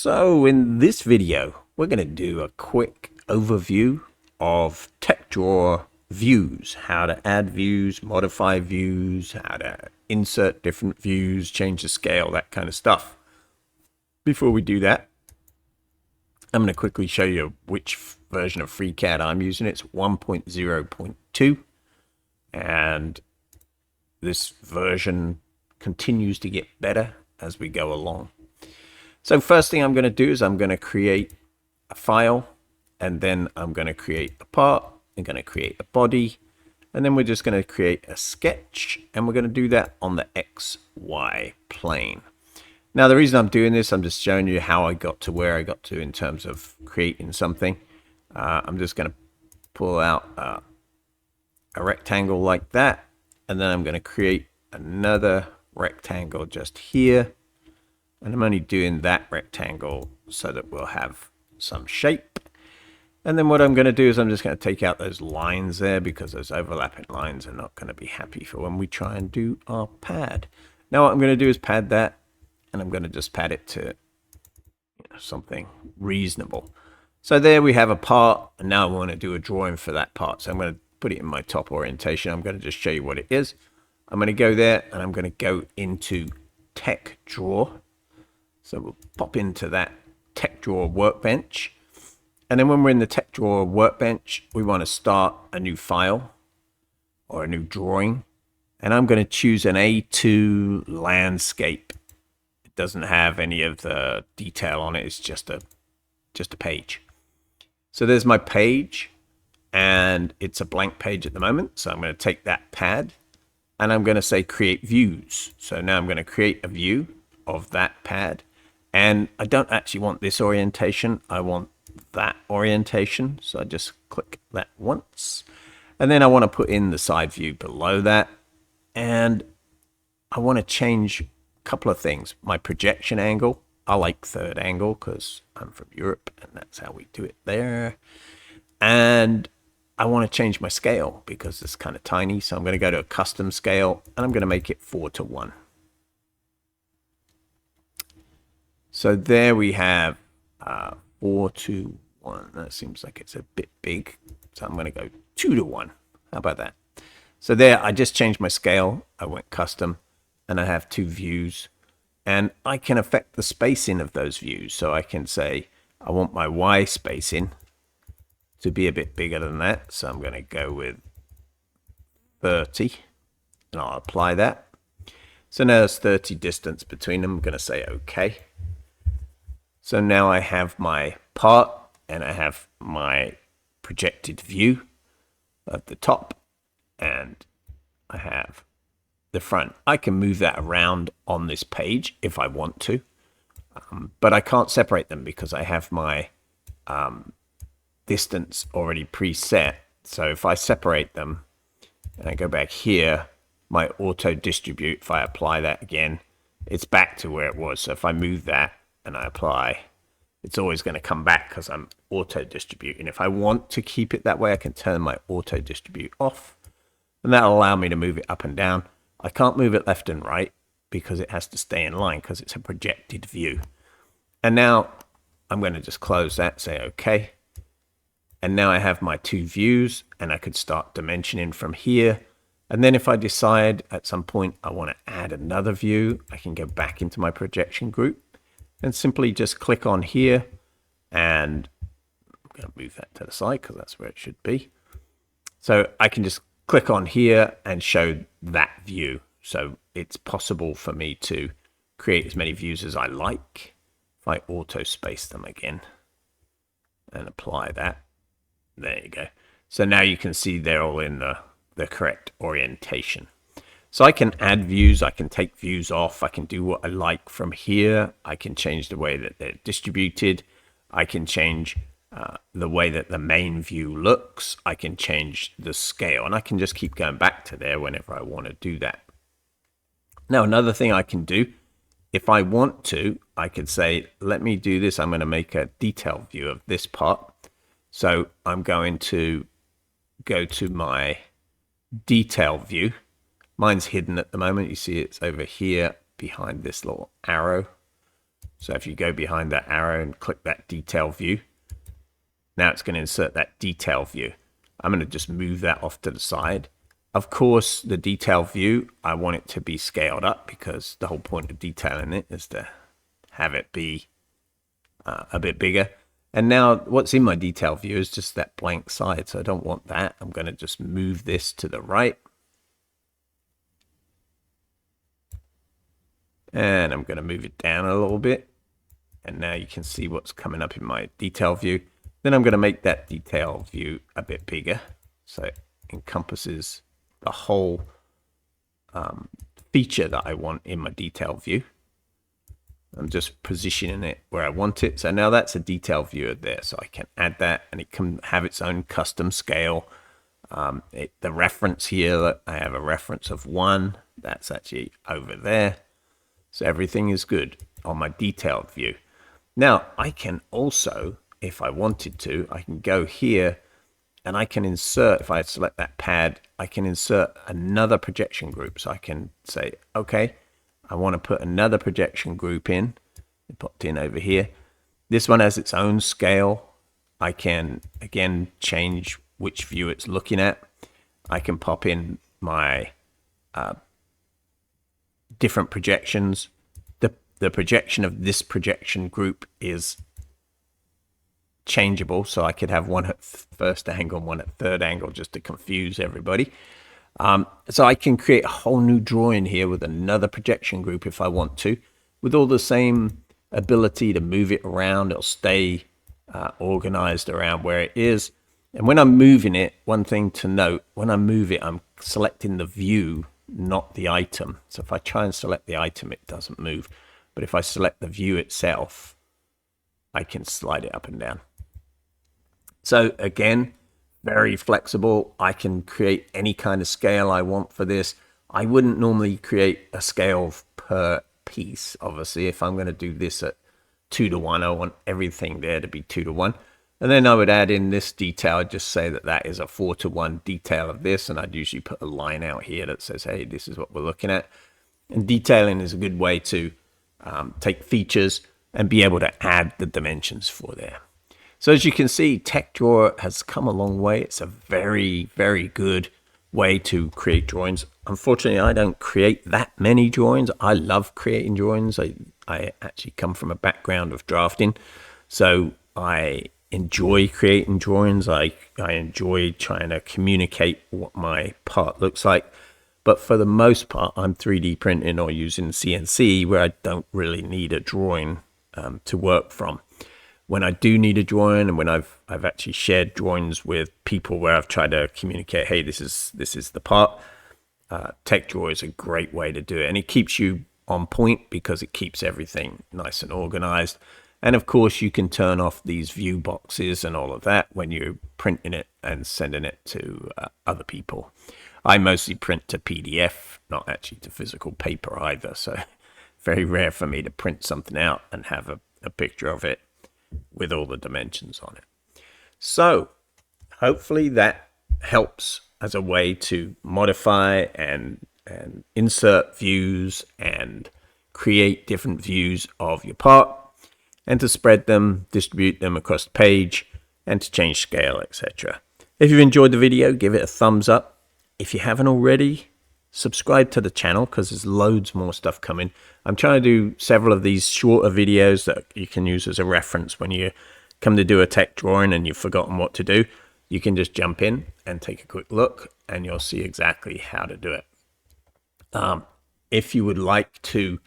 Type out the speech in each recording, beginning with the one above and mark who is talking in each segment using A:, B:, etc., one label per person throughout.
A: So in this video, we're going to do a quick overview of TechDraw views, how to add views, modify views, how to insert different views, change the scale, that kind of stuff. Before we do that, I'm going to quickly show you which version of FreeCAD I'm using. It's 1.0.2, and this version continues to get better as we go along. So first thing I'm going to do is I'm going to create a file, and then I'm going to create a part. I'm going to create a body, and then we're just going to create a sketch, and we're going to do that on the XY plane. Now the reason I'm doing this, I'm just showing you how I got to where I got to in terms of creating something. I'm just going to pull out a rectangle like that, and then I'm going to create another rectangle just here. And I'm only doing that rectangle so that we'll have some shape. And then what I'm going to do is I'm just going to take out those lines there, because those overlapping lines are not going to be happy for when we try and do our pad. Now what I'm going to do is pad that, and I'm going to just pad it to something reasonable. So there we have a part, and now I want to do a drawing for that part. So I'm going to put it in my top orientation. I'm going to just show you what it is. I'm going to go there, and I'm going to go into TechDraw. So we'll pop into that TechDraw workbench. And then when we're in the TechDraw workbench, we want to start a new file or a new drawing. And I'm going to choose an A2 landscape. It doesn't have any of the detail on it. It's just a page. So there's my page, and it's a blank page at the moment. So I'm going to take that pad, and I'm going to say create views. So now I'm going to create a view of that pad. And I don't actually want this orientation. I want that orientation. So I just click that once. And then I want to put in the side view below that. And I want to change a couple of things. My projection angle. I like third angle because I'm from Europe, and that's how we do it there. And I want to change my scale because it's kind of tiny. So I'm going to go to a custom scale, and I'm going to make it 4:1. So there we have 4:1. That seems like it's a bit big. So I'm going to go 2:1. How about that? So there, I just changed my scale. I went custom, and I have two views. And I can affect the spacing of those views. So I can say, I want my Y spacing to be a bit bigger than that. So I'm going to go with 30, and I'll apply that. So now there's 30 distance between them. I'm going to say OK. So now I have my part, and I have my projected view of the top, and I have the front. I can move that around on this page if I want to, but I can't separate them because I have my distance already preset. So if I separate them and I go back here, my auto distribute, if I apply that again, it's back to where it was. So if I move that and I apply, it's always going to come back because I'm auto distributing. If I want to keep it that way, I can turn my auto distribute off, and that'll allow me to move it up and down. I can't move it left and right because it has to stay in line because it's a projected view. And now I'm going to just close that, say OK. And now I have my two views, and I could start dimensioning from here. And then if I decide at some point I want to add another view, I can go back into my projection group and simply just click on here, and I'm going to move that to the side because that's where it should be. So I can just click on here and show that view. So it's possible for me to create as many views as I like. If I auto space them again and apply that, there you go. So now you can see they're all in the correct orientation. So I can add views, I can take views off, I can do what I like from here. I can change the way that they're distributed. I can change the way that the main view looks. I can change the scale, and I can just keep going back to there whenever I want to do that. Now, another thing I can do, if I want to, I could say, let me do this. I'm going to make a detailed view of this part. So I'm going to go to my detail view. Mine's hidden at the moment. You see it's over here behind this little arrow. So if you go behind that arrow and click that detail view, now it's going to insert that detail view. I'm going to just move that off to the side. Of course, the detail view, I want it to be scaled up because the whole point of detailing it is to have it be a bit bigger. And now what's in my detail view is just that blank side. So I don't want that. I'm going to just move this to the right. And I'm going to move it down a little bit. And now you can see what's coming up in my detail view. Then I'm going to make that detail view a bit bigger. So it encompasses the whole feature that I want in my detail view. I'm just positioning it where I want it. So now that's a detail view there. So I can add that and it can have its own custom scale. The reference here, I have a reference of 1. That's actually over there. So everything is good on my detailed view. Now I can also, if I wanted to, I can go here and I can insert, if I select that pad, I can insert another projection group. So I can say, okay, I want to put another projection group in. It popped in over here. This one has its own scale. I can, again, change which view it's looking at. I can pop in my different projections. The projection of this projection group is changeable, so I could have one at first angle and one at third angle just to confuse everybody. So I can create a whole new drawing here with another projection group if I want to, with all the same ability to move it around. It'll stay organized around where it is. And when I'm moving it, one thing to note, when I move it, I'm selecting the view, not the item. So if I try and select the item, it doesn't move. But if I select the view itself, I can slide it up and down. So again, very flexible. I can create any kind of scale I want for this. I wouldn't normally create a scale per piece. Obviously, if I'm going to do this at 2:1, I want everything there to be 2:1. And then I would add in this detail. I'd just say that that is a 4:1 detail of this. And I'd usually put a line out here that says, hey, this is what we're looking at. And detailing is a good way to take features and be able to add the dimensions for there. So as you can see, TechDraw has come a long way. It's a very, very good way to create drawings. Unfortunately, I don't create that many drawings. I love creating drawings. I actually come from a background of drafting. So I enjoy creating drawings. I enjoy trying to communicate what my part looks like. But for the most part, I'm 3D printing or using CNC where I don't really need a drawing to work from. When I do need a drawing, and when I've actually shared drawings with people where I've tried to communicate, hey, this is the part, TechDraw is a great way to do it. And it keeps you on point because it keeps everything nice and organized. And of course, you can turn off these view boxes and all of that when you're printing it and sending it to other people. I mostly print to PDF, not actually to physical paper either. So very rare for me to print something out and have a picture of it with all the dimensions on it. So hopefully that helps as a way to modify and insert views and create different views of your part and to spread them, distribute them across the page and to change scale, etc. If you've enjoyed the video, give it a thumbs up. If you haven't already, subscribe to the channel because there's loads more stuff coming. I'm trying to do several of these shorter videos that you can use as a reference when you come to do a tech drawing and you've forgotten what to do. You can just jump in and take a quick look and you'll see exactly how to do it. If you would like to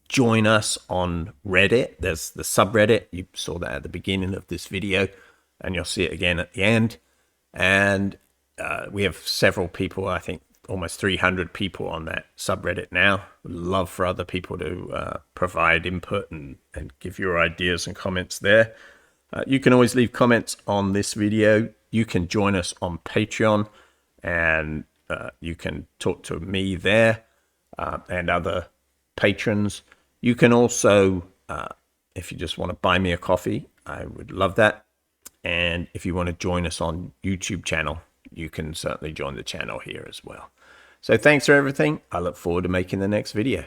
A: join us on Reddit, there's the subreddit. You saw that at the beginning of this video and you'll see it again at the end. And we have several people, I think almost 300 people on that subreddit now. Would love for other people to provide input and give your ideas and comments there. You can always leave comments on this video. You can join us on Patreon and you can talk to me there and other patrons. You can also, if you just want to buy me a coffee, I would love that. And if you want to join us on YouTube channel, you can certainly join the channel here as well. So thanks for everything. I look forward to making the next video.